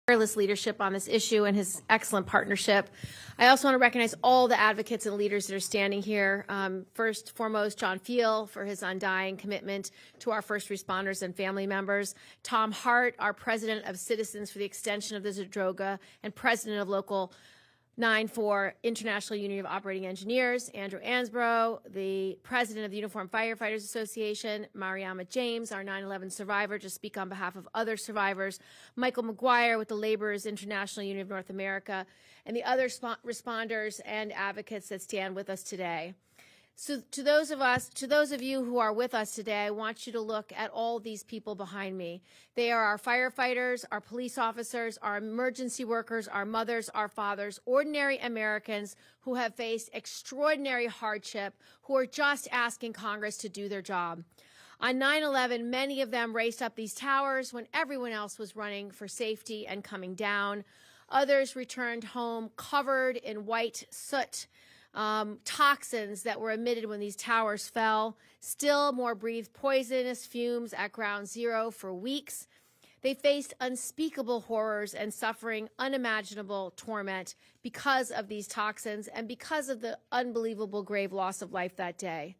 tireless leadership on this issue and his excellent partnership. I also want to recognize all the advocates and leaders that are standing here. First, foremost, John Fiel for his undying commitment to our first responders and family members. Tom Hart, our president of Citizens for the Extension of the Zadroga and president of Local 9 International Union of Operating Engineers, Andrew Ansbro, the president of the Uniformed Firefighters Association, Mariama James, our 9/11 survivor, to speak on behalf of other survivors, Michael McGuire with the Laborers International Union of North America, and the other responders and advocates that stand with us today. So to those of you who are with us today, I want you to look at all these people behind me. They are our firefighters, our police officers, our emergency workers, our mothers, our fathers, ordinary Americans who have faced extraordinary hardship, who are just asking Congress to do their job. On 9/11, many of them raced up these towers when everyone else was running for safety and coming down. Others returned home covered in white soot. Toxins that were emitted when these towers fell. Still more breathed poisonous fumes at ground zero for weeks. They faced unspeakable horrors and suffering unimaginable torment because of these toxins and because of the unbelievable grave loss of life that day.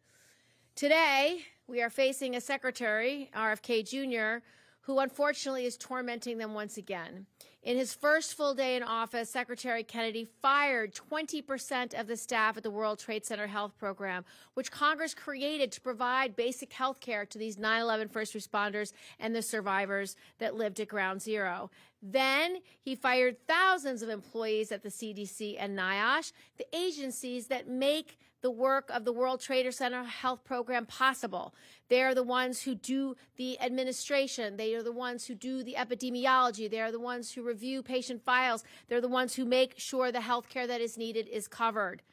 Today, we are facing a secretary, RFK Jr., who unfortunately is tormenting them once again. In his first full day in office, Secretary Kennedy fired 20% of the staff at the World Trade Center Health Program, which Congress created to provide basic health care to these 9/11 first responders and the survivors that lived at Ground Zero. Then he fired thousands of employees at the CDC and NIOSH, the agencies that make the work of the World Trade Center Health Program possible. They are the ones who do the administration. They are the ones who do the epidemiology. They are the ones who review patient files. They're the ones who make sure the health care that is needed is covered.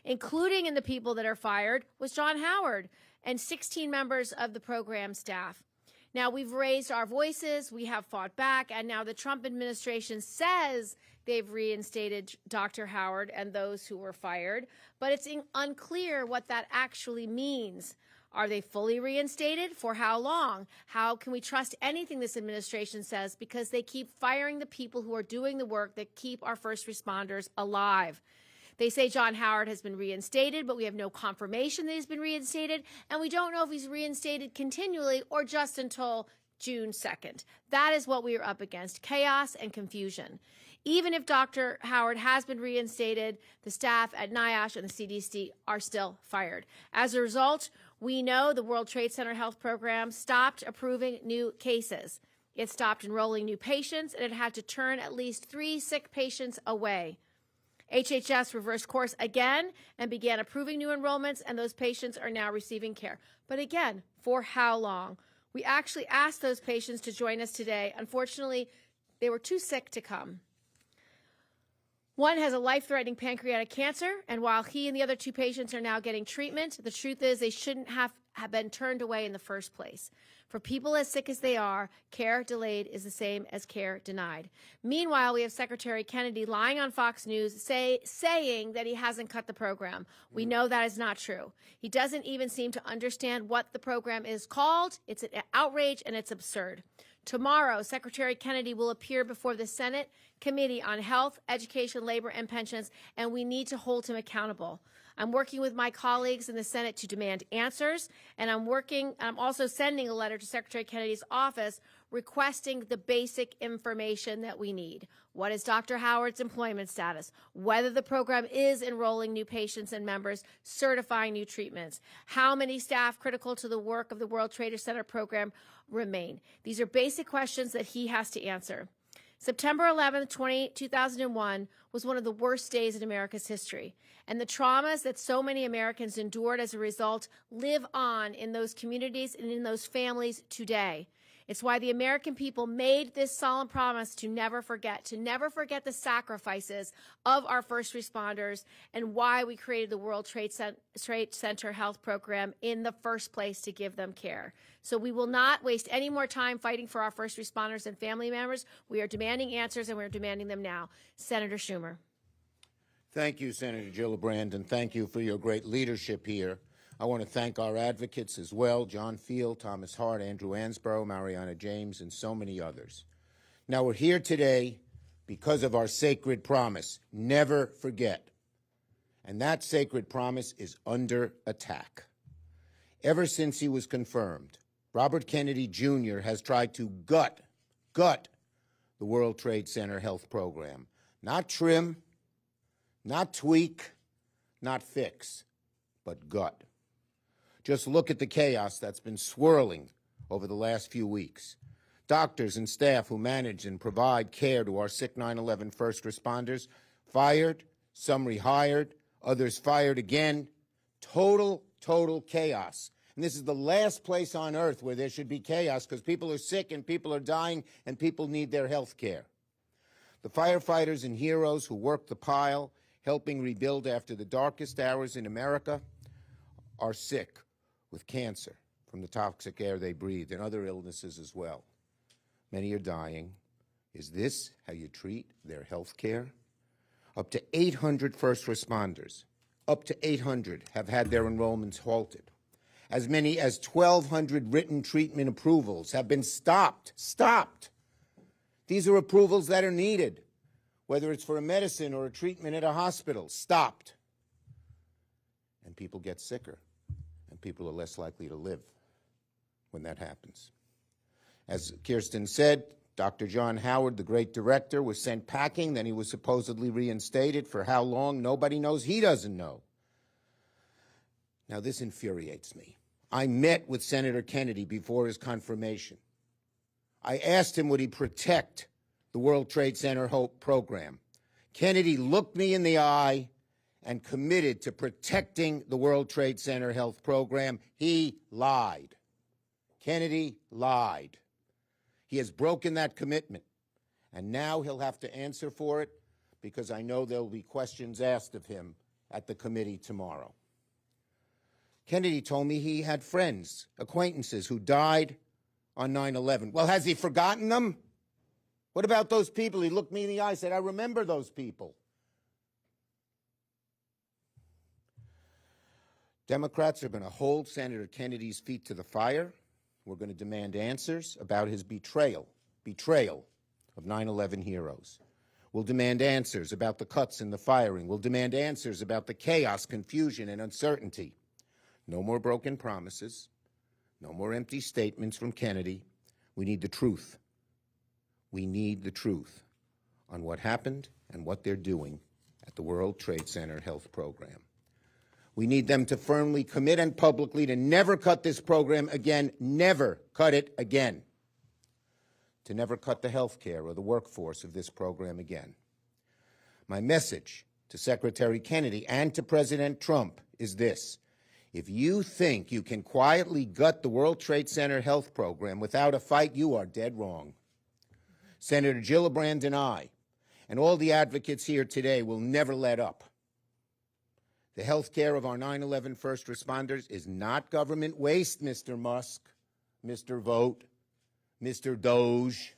Including in the people that are fired was John Howard and 16 members of the program staff. Now, we've raised our voices, we have fought back, and now the Trump administration says they've reinstated Dr. Howard and those who were fired, but it's unclear what that actually means. Are they fully reinstated? For how long? How can we trust anything this administration says? Because they keep firing the people who are doing the work that keep our first responders alive. They say John Howard has been reinstated, but we have no confirmation that he's been reinstated, and we don't know if he's reinstated continually or just until June 2nd. That is what we are up against, chaos and confusion. Even if Dr. Howard has been reinstated, the staff at NIOSH and the CDC are still fired. As a result, we know the World Trade Center Health Program stopped approving new cases. It stopped enrolling new patients, and it had to turn at least 3 sick patients away. HHS reversed course again and began approving new enrollments, and those patients are now receiving care. But again, for how long? We actually asked those patients to join us today. Unfortunately, they were too sick to come. One has a life-threatening pancreatic cancer, and while he and the other 2 patients are now getting treatment, the truth is they shouldn't have been turned away in the first place. For people as sick as they are, care delayed is the same as care denied. Meanwhile, we have Secretary Kennedy lying on Fox News saying that he hasn't cut the program. We know that is not true. He doesn't even seem to understand what the program is called. It's an outrage and it's absurd. Tomorrow, Secretary Kennedy will appear before the Senate Committee on Health, Education, Labor, and Pensions, and we need to hold him accountable. I'm working with my colleagues in the Senate to demand answers, and I'm also sending a letter to Secretary Kennedy's office requesting the basic information that we need. What is Dr. Howard's employment status? Whether the program is enrolling new patients and members, certifying new treatments. How many staff critical to the work of the World Trade Center program remain? These are basic questions that he has to answer. September 11th, 2001 was one of the worst days in America's history, and the traumas that so many Americans endured as a result live on in those communities and in those families today. It's why the American people made this solemn promise to never forget the sacrifices of our first responders, and why we created the World Trade Center Health Program in the first place, to give them care. So we will not waste any more time fighting for our first responders and family members. We are demanding answers, and we're demanding them now. Senator Schumer. Thank you, Senator Gillibrand, and thank you for your great leadership here. I want to thank our advocates as well, John Fiel, Thomas Hart, Andrew Ansbro, Mariana James, and so many others. Now, we're here today because of our sacred promise. Never forget. And that sacred promise is under attack. Ever since he was confirmed, Robert Kennedy Jr. has tried to gut the World Trade Center health program. Not trim, not tweak, not fix, but gut. Just look at the chaos that's been swirling over the last few weeks. Doctors and staff who manage and provide care to our sick 9/11 first responders fired, some rehired, others fired again. Total chaos. And this is the last place on earth where there should be chaos, because people are sick and people are dying and people need their health care. The firefighters and heroes who work the pile, helping rebuild after the darkest hours in America, are sick with cancer from the toxic air they breathe and other illnesses as well. Many are dying. Is this how you treat their health care? Up to 800 first responders, up to 800 have had their enrollments halted. As many as 1,200 written treatment approvals have been stopped. These are approvals that are needed, whether it's for a medicine or a treatment at a hospital. Stopped. And people get sicker, and people are less likely to live when that happens. As Kirsten said, Dr. John Howard, the great director, was sent packing. Then he was supposedly reinstated. For how long? Nobody knows. He doesn't know. Now, this infuriates me. I met with Senator Kennedy before his confirmation. I asked him, would he protect the World Trade Center Hope program? Kennedy looked me in the eye and committed to protecting the World Trade Center health program. He lied. Kennedy lied. He has broken that commitment, and now he'll have to answer for it, because I know there will be questions asked of him at the committee tomorrow. Kennedy told me he had friends, acquaintances who died on 9/11. Well, has he forgotten them? What about those people? He looked me in the eye and said, I remember those people. Democrats are going to hold Senator Kennedy's feet to the fire. We're going to demand answers about his betrayal of 9/11 heroes. We'll demand answers about the cuts and the firing. We'll demand answers about the chaos, confusion, and uncertainty. No more broken promises. No more empty statements from Kennedy. We need the truth. We need the truth on what happened and what they're doing at the World Trade Center health program. We need them to firmly commit and publicly to never cut this program again, never cut it again, to never cut the health care or the workforce of this program again. My message to Secretary Kennedy and to President Trump is this. If you think you can quietly gut the World Trade Center health program without a fight, you are dead wrong. Senator Gillibrand and I, and all the advocates here today, will never let up. The health care of our 9/11 first responders is not government waste, Mr. Musk, Mr. Vote, Mr. Doge.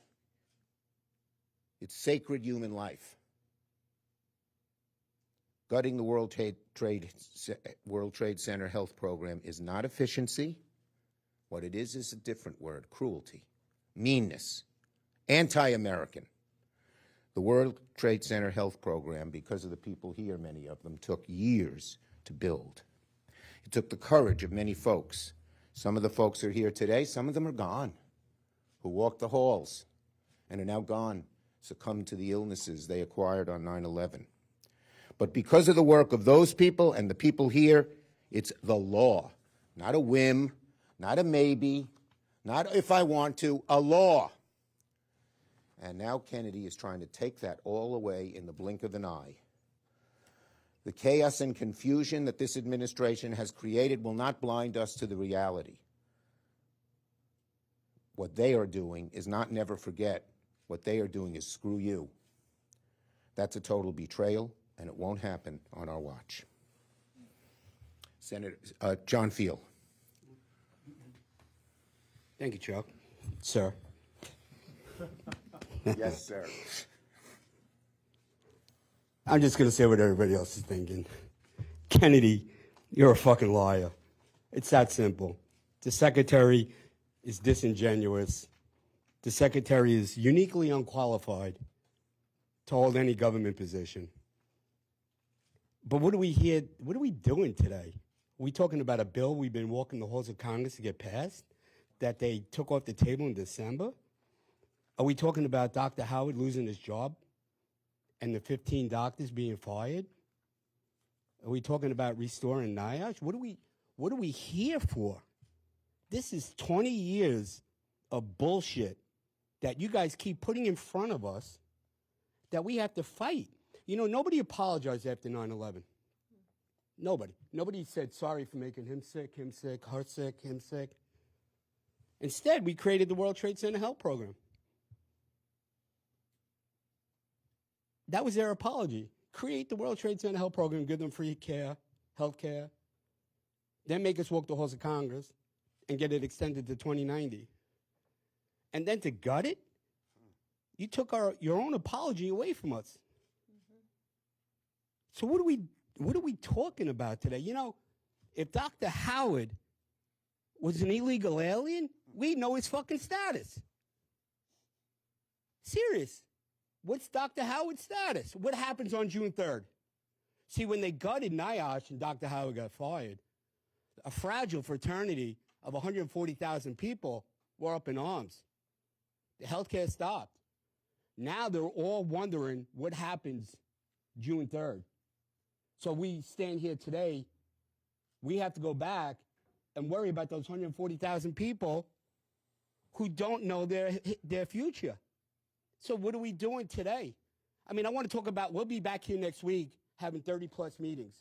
It's sacred human life. Gutting the World Trade Center health program is not efficiency. What it is a different word: cruelty, meanness, anti-American. The World Trade Center health program, because of the people here, many of them, took years to build. It took the courage of many folks. Some of the folks are here today, some of them are gone, who walked the halls and are now gone, succumbed to the illnesses they acquired on 9/11. But because of the work of those people and the people here, it's the law, not a whim, not a maybe, not if I want to, a law. And now Kennedy is trying to take that all away in the blink of an eye. The chaos and confusion that this administration has created will not blind us to the reality. What they are doing is not never forget. What they are doing is screw you. That's a total betrayal, and it won't happen on our watch. Senator John Field. Thank you, Chuck. Sir. Yes, sir. I'm just going to say what everybody else is thinking. Kennedy, you're a fucking liar. It's that simple. The secretary is disingenuous. The secretary is uniquely unqualified to hold any government position. But what are we doing today? Are we talking about a bill we've been walking the halls of Congress to get passed that they took off the table in December? Are we talking about Dr. Howard losing his job and the 15 doctors being fired? Are we talking about restoring NIOSH? What are we here for? This is 20 years of bullshit that you guys keep putting in front of us that we have to fight. You know, nobody apologized after 9/11. Nobody. Nobody said sorry for making him sick, her sick, him sick. Instead, we created the World Trade Center Health Program. That was their apology. Create the World Trade Center Health Program, give them free care, health care, then make us walk the halls of Congress and get it extended to 2090. And then to gut it, you took your own apology away from us. So what are we talking about today? You know, if Dr. Howard was an illegal alien, we'd know his fucking status. Serious. What's Dr. Howard's status? What happens on June 3rd? See, when they gutted NIOSH and Dr. Howard got fired, a fragile fraternity of 140,000 people were up in arms. The healthcare stopped. Now they're all wondering what happens June 3rd. So we stand here today, we have to go back and worry about those 140,000 people who don't know their future. So what are we doing today? I mean, I want to talk about, we'll be back here next week having 30-plus meetings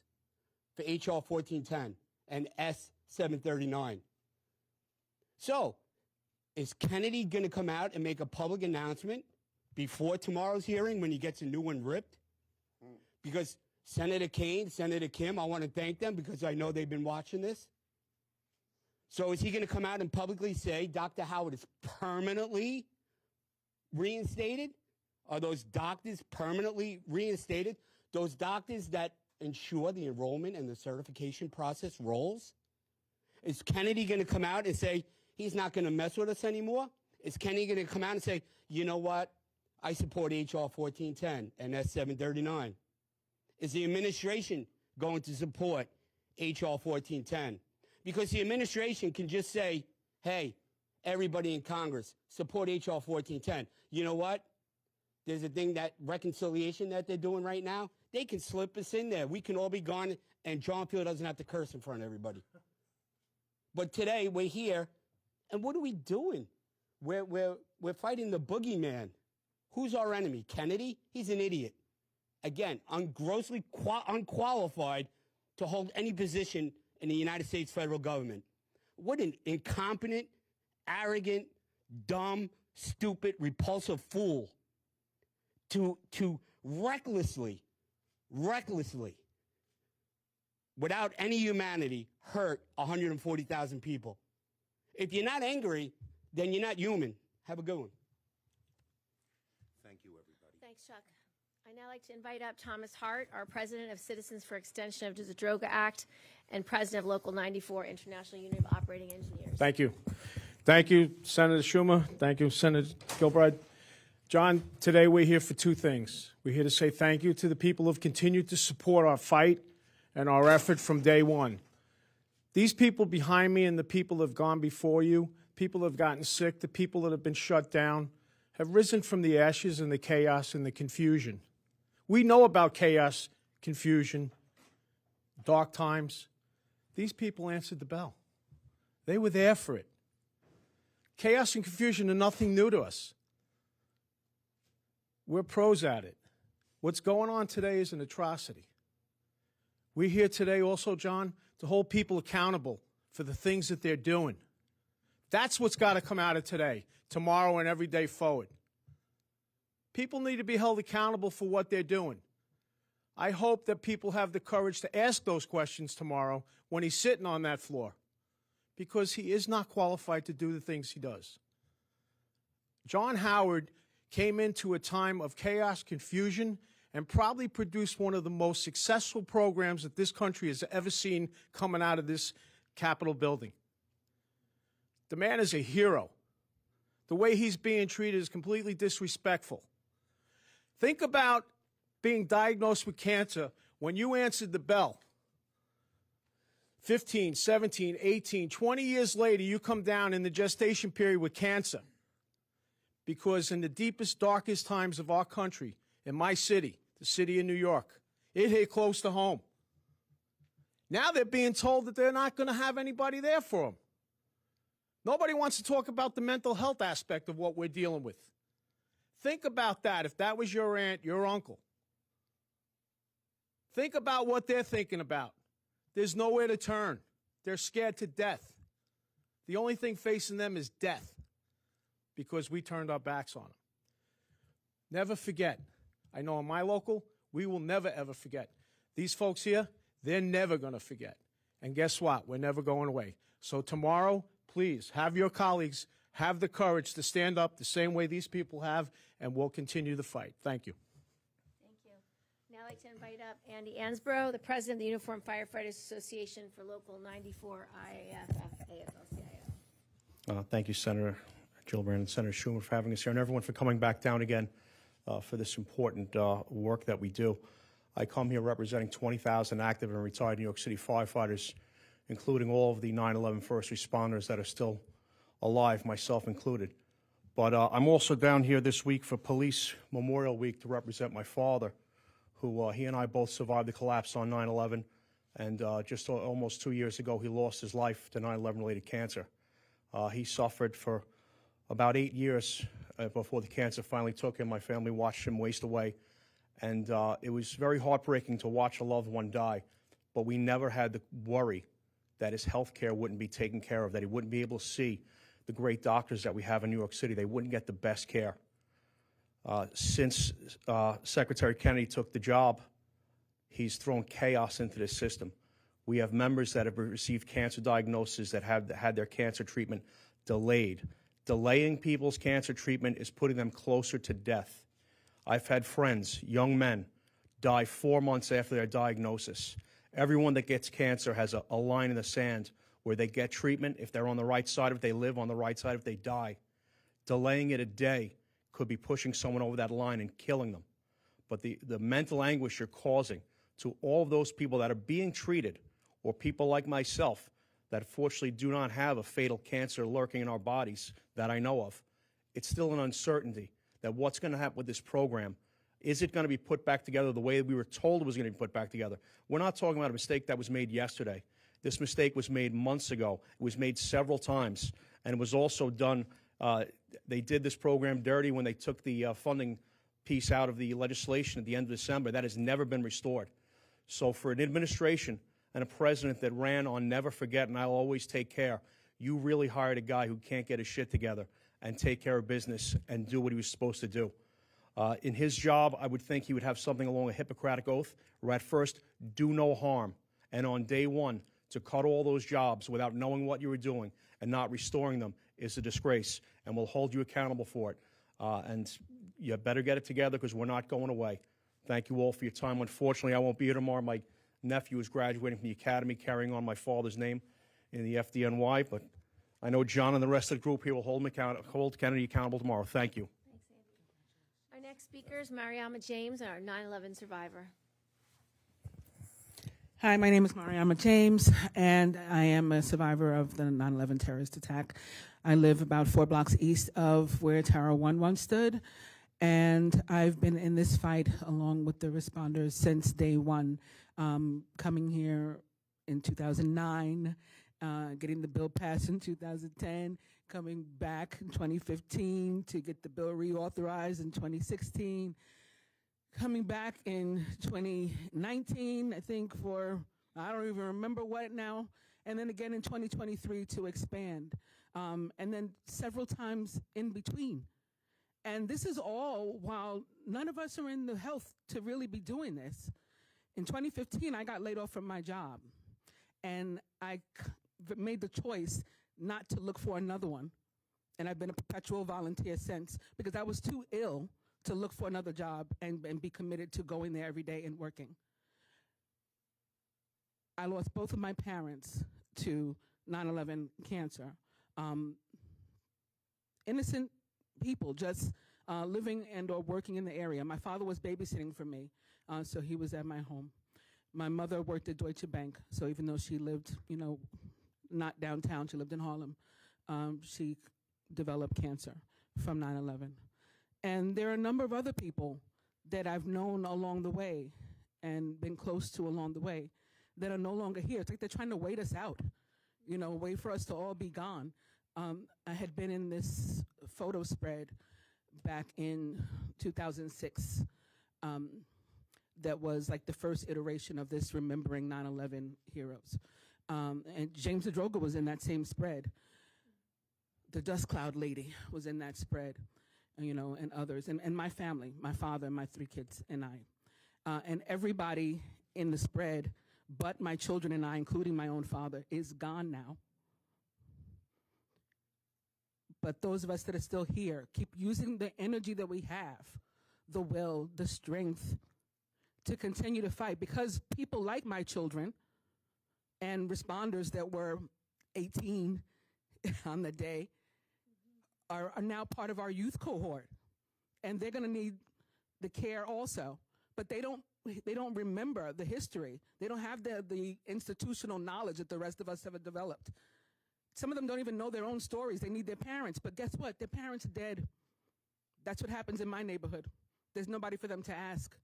for HR 1410 and S 739. So is Kennedy going to come out and make a public announcement before tomorrow's hearing when he gets a new one ripped? Because Senator Kaine, Senator Kim, I want to thank them because I know they've been watching this. So is he going to come out and publicly say Dr. Howard is permanently reinstated? Are those doctors permanently reinstated? Those doctors that ensure the enrollment and the certification process rolls? Is Kennedy going to come out and say he's not going to mess with us anymore? Is Kennedy going to come out and say, you know what, I support HR 1410 and S 739? Is the administration going to support HR 1410? Because the administration can just say, hey, everybody in Congress, support HR 1410. You know what? There's a thing, that reconciliation that they're doing right now. They can slip us in there. We can all be gone, and John Field doesn't have to curse in front of everybody. But today, we're here, and what are we doing? We're fighting the boogeyman. Who's our enemy? Kennedy? He's an idiot. Again, grossly unqualified to hold any position in the United States federal government. What an incompetent, arrogant, dumb, stupid, repulsive fool to recklessly, without any humanity, hurt 140,000 people. If you're not angry, then you're not human. Have a good one. Thank you, everybody. Thanks, Chuck. I'd now like to invite up Thomas Hart, our president of Citizens for Extension of the Droga Act and president of Local 94, International Union of Operating Engineers. Thank you. Thank you, Senator Schumer. Thank you, Senator Gillibrand. John, today we're here for two things. We're here to say thank you to the people who have continued to support our fight and our effort from day one. These people behind me and the people that have gone before you, people that have gotten sick, the people that have been shut down, have risen from the ashes and the chaos and the confusion. We know about chaos, confusion, dark times. These people answered the bell. They were there for it. Chaos and confusion are nothing new to us. We're pros at it. What's going on today is an atrocity. We're here today also, John, to hold people accountable for the things that they're doing. That's what's got to come out of today, tomorrow, and every day forward. People need to be held accountable for what they're doing. I hope that people have the courage to ask those questions tomorrow when he's sitting on that floor, because he is not qualified to do the things he does. John Howard came into a time of chaos, confusion, and probably produced one of the most successful programs that this country has ever seen coming out of this Capitol building. The man is a hero. The way he's being treated is completely disrespectful. Think about being diagnosed with cancer when you answered the bell. 15, 17, 18, 20 years later, you come down in the gestation period with cancer. Because in the deepest, darkest times of our country, in my city, the city of New York, it hit close to home. Now they're being told that they're not going to have anybody there for them. Nobody wants to talk about the mental health aspect of what we're dealing with. Think about that if that was your aunt, your uncle. Think about what they're thinking about. There's nowhere to turn. They're scared to death. The only thing facing them is death because we turned our backs on them. Never forget. I know in my local, we will never, ever forget. These folks here, they're never going to forget. And guess what? We're never going away. So tomorrow, please have your colleagues have the courage to stand up the same way these people have, and we'll continue the fight. Thank you. Thank you. Now I'd like to invite up Andy Ansbro, the president of the Uniformed Firefighters Association for Local 94 IAFF-AFL-CIO. Thank you, Senator Gillibrand and Senator Schumer, for having us here, and everyone for coming back down again for this important work that we do. I come here representing 20,000 active and retired New York City firefighters, including all of the 9/11 first responders that are still alive, myself included. But I'm also down here this week for Police Memorial Week to represent my father, who he and I both survived the collapse on 9/11, and just almost 2 years ago he lost his life to 9/11-related cancer. He suffered for about 8 years before the cancer finally took him. My family watched him waste away, and it was very heartbreaking to watch a loved one die, but we never had the worry that his health care wouldn't be taken care of, that he wouldn't be able to see the great doctors that we have in New York City. They wouldn't get the best care. Since Secretary Kennedy took the job, he's thrown chaos into the system. We have members that have received cancer diagnoses that have had their cancer treatment delayed. Delaying people's cancer treatment is putting them closer to death. I've had friends, young men, die 4 months after their diagnosis. Everyone that gets cancer has a line in the sand where they get treatment. If they're on the right side, if they live, on the right side, if they die. Delaying it a day could be pushing someone over that line and killing them. But the mental anguish you're causing to all of those people that are being treated, or people like myself that fortunately do not have a fatal cancer lurking in our bodies that I know of, it's still an uncertainty that what's going to happen with this program. Is it going to be put back together the way we were told it was going to be put back together? We're not talking about a mistake that was made yesterday. This mistake was made months ago. It was made several times. And it was also done, they did this program dirty when they took the funding piece out of the legislation at the end of December. That has never been restored. So for an administration and a president that ran on never forget and I'll always take care, you really hired a guy who can't get his shit together and take care of business and do what he was supposed to do. In his job, I would think he would have something along a Hippocratic oath, where at first, do no harm. And on day one, to cut all those jobs without knowing what you were doing and not restoring them is a disgrace, and we'll hold you accountable for it. And you better get it together because we're not going away. Thank you all for your time. Unfortunately, I won't be here tomorrow. My nephew is graduating from the academy, carrying on my father's name in the FDNY, but I know John and the rest of the group here will hold Kennedy accountable tomorrow. Thank you. Our next speaker is Mariama James, our 9/11 survivor. Hi, my name is Mariama James, and I am a survivor of the 9/11 terrorist attack. I live about 4 blocks east of where Tower 1 once stood, and I've been in this fight along with the responders since day one, coming here in 2009, getting the bill passed in 2010, coming back in 2015 to get the bill reauthorized in 2016, coming back in 2019, I think for, I don't even remember what now, and then again in 2023 to expand, and then several times in between. And this is all while none of us are in the health to really be doing this. In 2015, I got laid off from my job, and I made the choice not to look for another one. And I've been a perpetual volunteer since, because I was too ill to look for another job and be committed to going there every day and working. I lost both of my parents to 9/11 cancer. Innocent people just living and or working in the area. My father was babysitting for me, so he was at my home. My mother worked at Deutsche Bank, so even though she lived, not downtown, she lived in Harlem, she developed cancer from 9/11. And there are a number of other people that I've known along the way and been close to along the way that are no longer here. It's like they're trying to wait us out, wait for us to all be gone. I had been in this photo spread back in 2006 that was like the first iteration of this Remembering 9/11 Heroes. And James Zadroga was in that same spread. The Dust Cloud Lady was in that spread, and others. And my family, my father, my 3 kids, and I. And everybody in the spread, but my children and I, including my own father, is gone now. But those of us that are still here, keep using the energy that we have, the will, the strength, to continue to fight, because people like my children and responders that were 18 on the day are now part of our youth cohort, and they're going to need the care also. But they don't remember the history. They don't have the institutional knowledge that the rest of us have developed. Some of them don't even know their own stories. They need their parents, but guess what? Their parents are dead. That's what happens in my neighborhood. There's nobody for them to ask.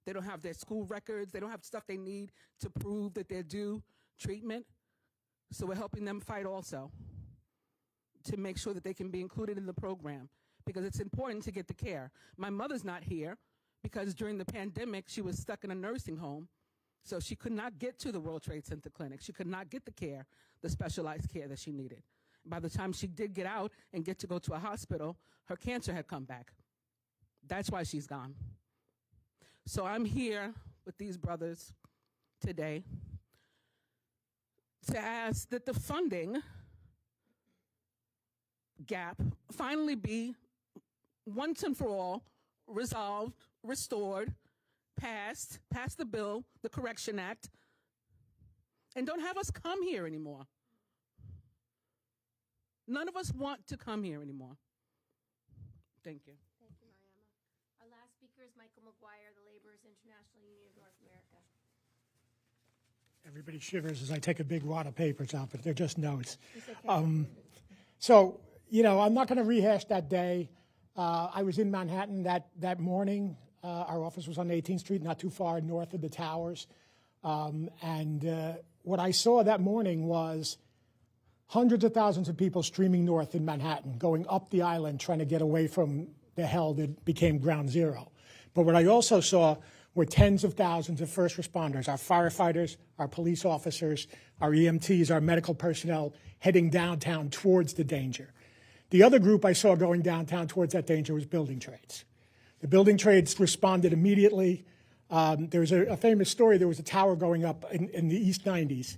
They don't have their school records. They don't have stuff they need to prove that they're due treatment. So we're helping them fight also to make sure that they can be included in the program, because it's important to get the care. My mother's not here because during the pandemic, she was stuck in a nursing home, so she could not get to the World Trade Center clinic. She could not get the care, the specialized care that she needed. By the time she did get out and get to go to a hospital, her cancer had come back. That's why she's gone. So I'm here with these brothers today to ask that the funding gap finally be once and for all resolved, restored, passed the bill, the Correction Act, and don't have us come here anymore. None of us want to come here anymore. Thank you. Thank you, Mariama. Our last speaker is Michael McGuire, the Laborers International Union of North America. Everybody shivers as I take a big wad of papers out, but they're just notes. Okay. So, I'm not going to rehash that day. I was in Manhattan that morning. Our office was on 18th Street, not too far north of the towers. And what I saw that morning was hundreds of thousands of people streaming north in Manhattan, going up the island, trying to get away from the hell that became Ground Zero. But what I also saw were tens of thousands of first responders, our firefighters, our police officers, our EMTs, our medical personnel heading downtown towards the danger. The other group I saw going downtown towards that danger was building trades. The building trades responded immediately. There was a famous story. There was a tower going up in the East 90s.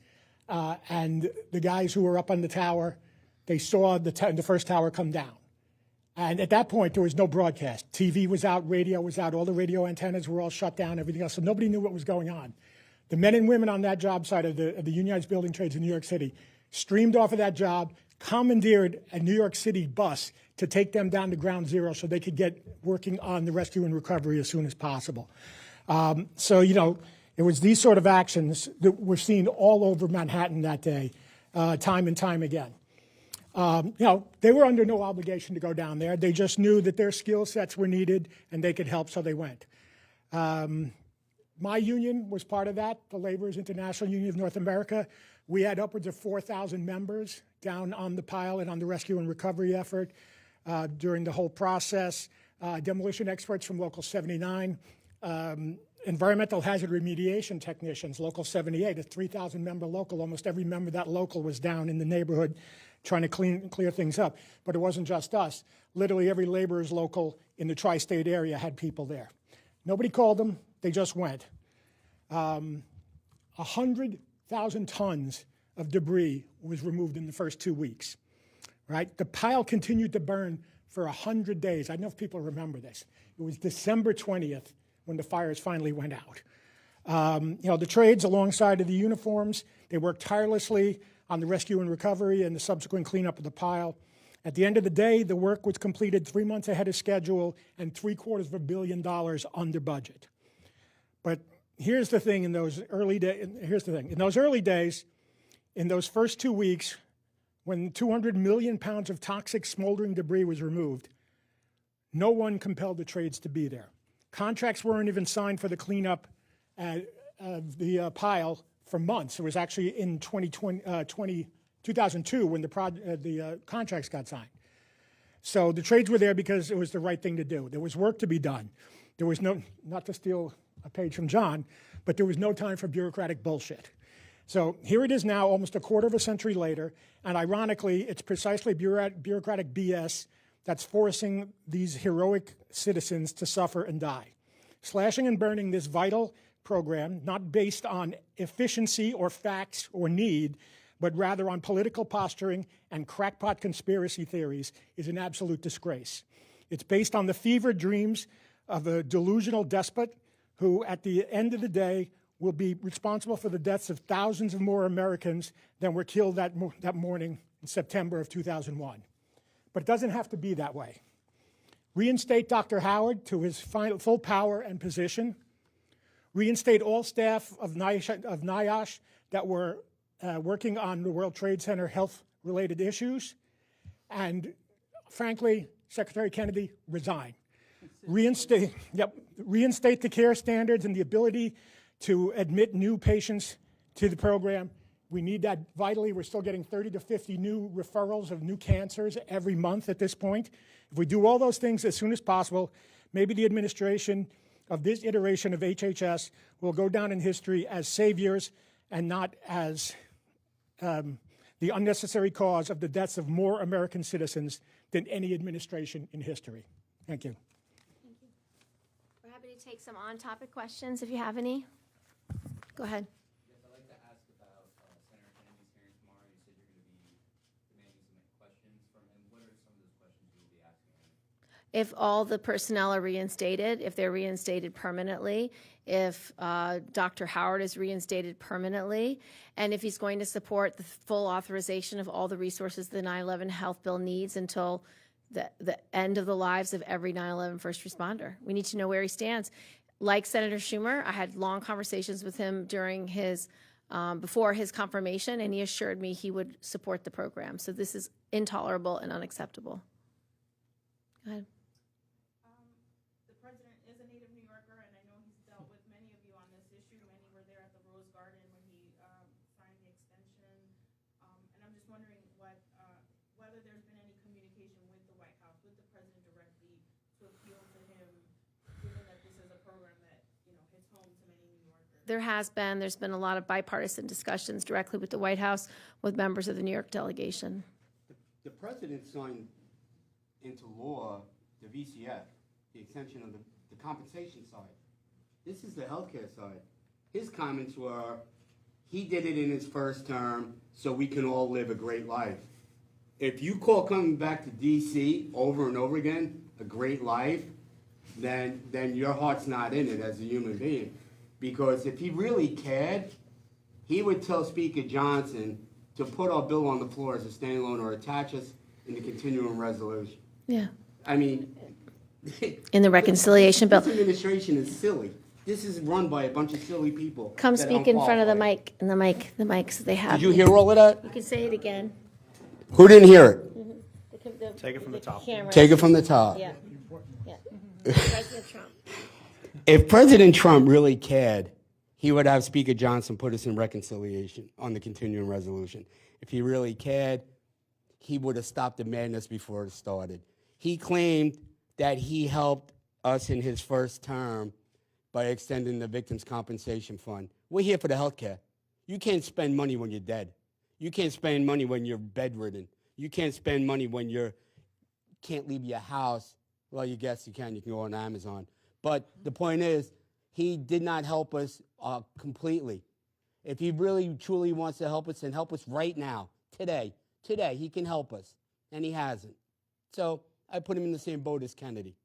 And the guys who were up on the tower, they saw the first tower come down. And at that point, there was no broadcast. TV was out, radio was out, all the radio antennas were all shut down, everything else, so nobody knew what was going on. The men and women on that job site of the unionized building trades in New York City streamed off of that job, commandeered a New York City bus to take them down to Ground Zero so they could get working on the rescue and recovery as soon as possible. It was these sort of actions that were seen all over Manhattan that day, time and time again. They were under no obligation to go down there. They just knew that their skill sets were needed and they could help, so they went. My union was part of that, the Laborers International Union of North America. We had upwards of 4,000 members down on the pile and on the rescue and recovery effort during the whole process. Demolition experts from Local 79, environmental hazard remediation technicians, Local 78, a 3,000-member local. Almost every member of that local was down in the neighborhood trying to clear things up. But it wasn't just us. Literally every laborers local in the tri-state area had people there. Nobody called them. They just went. 100,000 tons of debris was removed in the first 2 weeks. Right? The pile continued to burn for 100 days. I don't know if people remember this. It was December 20th when the fires finally went out. The trades alongside of the uniforms, they worked tirelessly on the rescue and recovery and the subsequent cleanup of the pile. At the end of the day, the work was completed 3 months ahead of schedule and $750 million under budget. But here's the thing: in those early days, in those first 2 weeks, when 200 million pounds of toxic smoldering debris was removed, no one compelled the trades to be there. Contracts weren't even signed for the cleanup of the pile for months. It was actually in 2002 when the contracts got signed. So the trades were there because it was the right thing to do. There was work to be done. There was no, not to steal a page from John, but there was no time for bureaucratic bullshit. So here it is now, almost a quarter of a century later, and ironically, it's precisely bureaucratic BS that's forcing these heroic citizens to suffer and die. Slashing and burning this vital program, not based on efficiency or facts or need, but rather on political posturing and crackpot conspiracy theories, is an absolute disgrace. It's based on the fevered dreams of a delusional despot who, at the end of the day, will be responsible for the deaths of thousands of more Americans than were killed that morning in September of 2001. But it doesn't have to be that way. Reinstate Dr. Howard to his full power and position. Reinstate all staff of NIOSH that were working on the World Trade Center health-related issues. And frankly, Secretary Kennedy, resign. Reinstate the care standards and the ability to admit new patients to the program. We need that vitally. We're still getting 30 to 50 new referrals of new cancers every month at this point. If we do all those things as soon as possible, maybe the administration of this iteration of HHS will go down in history as saviors and not as the unnecessary cause of the deaths of more American citizens than any administration in history. Thank you. Thank you. We're happy to take some on-topic questions if you have any. Go ahead. Yes, I'd like to ask about Senator Kennedy's hearing tomorrow. You said you're going to be demanding some questions from him. What are some of those questions you will be asking him? If all the personnel are reinstated, if they're reinstated permanently, if Dr. Howard is reinstated permanently, and if he's going to support the full authorization of all the resources the 9/11 health bill needs until the end of the lives of every 9/11 first responder. We need to know where he stands. Like Senator Schumer, I had long conversations with him during his before his confirmation, and he assured me he would support the program. So this is intolerable and unacceptable. Go ahead. The president is a native New Yorker, and I know he's dealt with many of you on this issue. Many were there at the Rose Garden when he signed the extension. And I'm just wondering whether there's been any communication with the White House, with the president directly, to appeal to him, given that this is a program that hits home to many New Yorkers. There's been a lot of bipartisan discussions directly with the White House, with members of the New York delegation. The president signed into law the VCF, the extension of the compensation side. This is the healthcare side. His comments were, he did it in his first term so we can all live a great life. If you call coming back to D.C. over and over again a great life, then your heart's not in it as a human being. Because if he really cared, he would tell Speaker Johnson to put our bill on the floor as a standalone or attach us in the continuing resolution. Yeah. I mean, In the reconciliation bill. this administration is silly. This is run by a bunch of silly people. Come that speak in front of the unqualified. mic, and the mics they have. Did you hear all of that? You can say it again. Who didn't hear it? Take it from the top. Camera. Take it from the top. Yeah. Yeah. President Trump. If President Trump really cared, he would have Speaker Johnson put us in reconciliation on the continuing resolution. If he really cared, he would have stopped the madness before it started. He claimed that he helped us in his first term by extending the Victims' Compensation Fund. We're here for the health care. You can't spend money when you're dead. You can't spend money when you're bedridden. You can't spend money when you can't leave your house. Well, you guess you can. You can go on Amazon. But the point is, he did not help us completely. If he really, truly wants to help us, then help us right now, today. Today, he can help us, and he hasn't. So I put him in the same boat as Kennedy.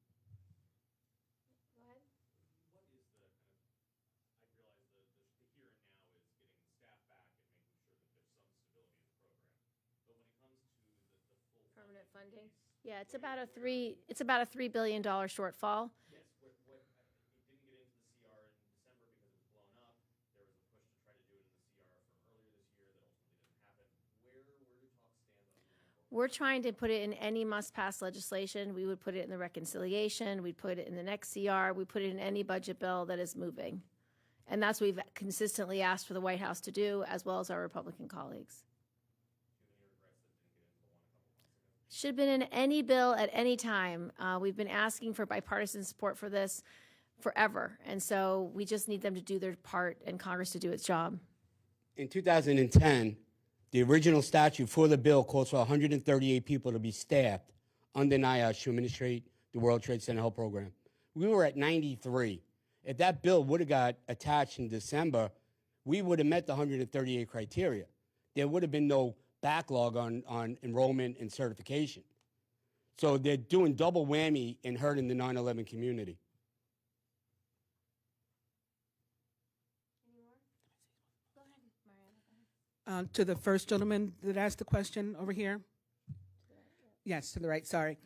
Permanent funding. Yeah, it's about a $3 billion shortfall. Yes, it didn't get into the CR in December because it was blown up. There was a push to try to do it in the CR from earlier this year that ultimately didn't happen. Where do talks stand on that? We're trying to put it in any must-pass legislation. We would put it in the reconciliation. We'd put it in the next CR. We put it in any budget bill that is moving. And that's what we've consistently asked for the White House to do, as well as our Republican colleagues. Should have been in any bill at any time. We've been asking for bipartisan support for this forever. And so we just need them to do their part and Congress to do its job. In 2010, the original statute for the bill calls for 138 people to be staffed under NIOSH to administrate the World Trade Center Health Program. We were at 93. If that bill would have got attached in December, we would have met the 138 criteria. There would have been no backlog on enrollment and certification. So they're doing double whammy and hurting the 9/11 community. To the first gentleman that asked the question over here. Yes, to the right, sorry.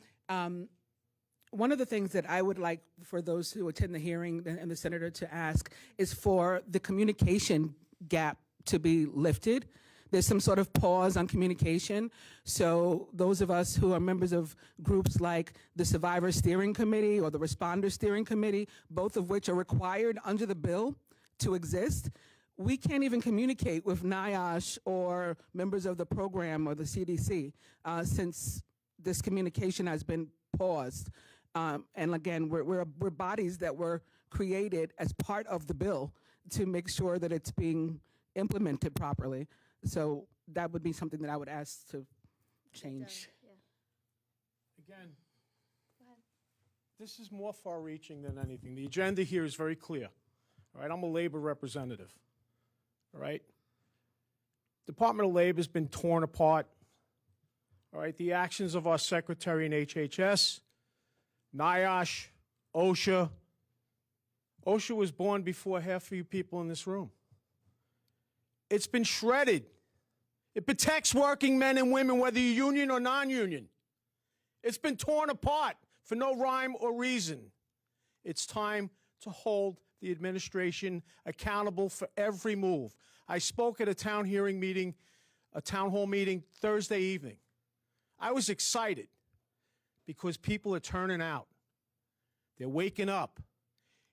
One of the things that I would like for those who attend the hearing and the senator to ask is for the communication gap to be lifted. There's some sort of pause on communication. So those of us who are members of groups like the Survivor Steering Committee or the Responder Steering Committee, both of which are required under the bill to exist, we can't even communicate with NIOSH or members of the program or the CDC since this communication has been paused. And again, we're bodies that were created as part of the bill to make sure that it's being implemented properly. So that would be something that I would ask to change. Again, this is more far-reaching than anything. The agenda here is very clear. All right, I'm a labor representative. All right? Department of Labor has been torn apart. All right, the actions of our secretary in HHS, NIOSH, OSHA. OSHA was born before half of you people in this room. It's been shredded. It protects working men and women, whether you're union or non-union. It's been torn apart for no rhyme or reason. It's time to hold the administration accountable for every move. I spoke at a town hall meeting Thursday evening. I was excited because people are turning out. They're waking up.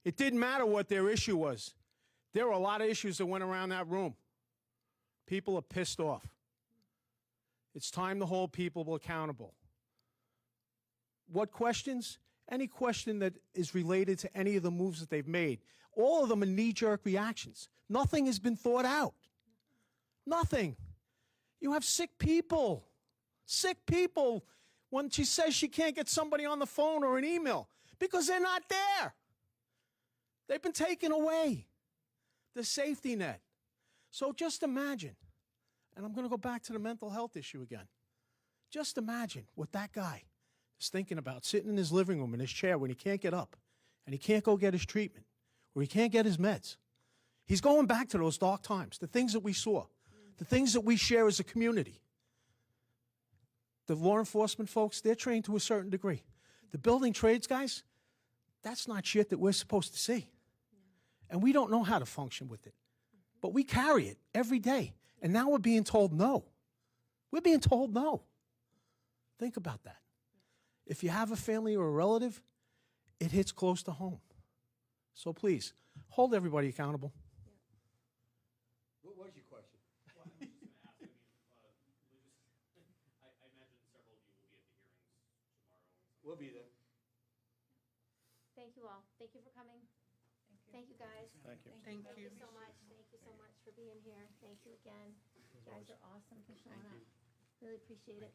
It didn't matter what their issue was. There were a lot of issues that went around that room. People are pissed off. It's time to hold people accountable. What questions? Any question that is related to any of the moves that they've made. All of them are knee-jerk reactions. Nothing has been thought out. Nothing. You have sick people. Sick people. When she says she can't get somebody on the phone or an email because they're not there. They've been taken away. The safety net. So just imagine, and I'm going to go back to the mental health issue again. Just imagine what that guy is thinking about sitting in his living room in his chair when he can't get up and he can't go get his treatment or he can't get his meds. He's going back to those dark times, the things that we saw, the things that we share as a community. The law enforcement folks, they're trained to a certain degree. The building trades guys, that's not shit that we're supposed to see. And we don't know how to function with it. But we carry it every day. And now we're being told no. We're being told no. Think about that. If you have a family or a relative, it hits close to home. So please, hold everybody accountable. What was your question? Well, I was just going to ask. I imagine several of you will be at the hearings tomorrow. We'll be there. Thank you all. Thank you for coming. Thank you, guys. Thank you. Thank you so much. Thank you so much for being here. Thank you again. You guys are awesome for showing up. Really appreciate it.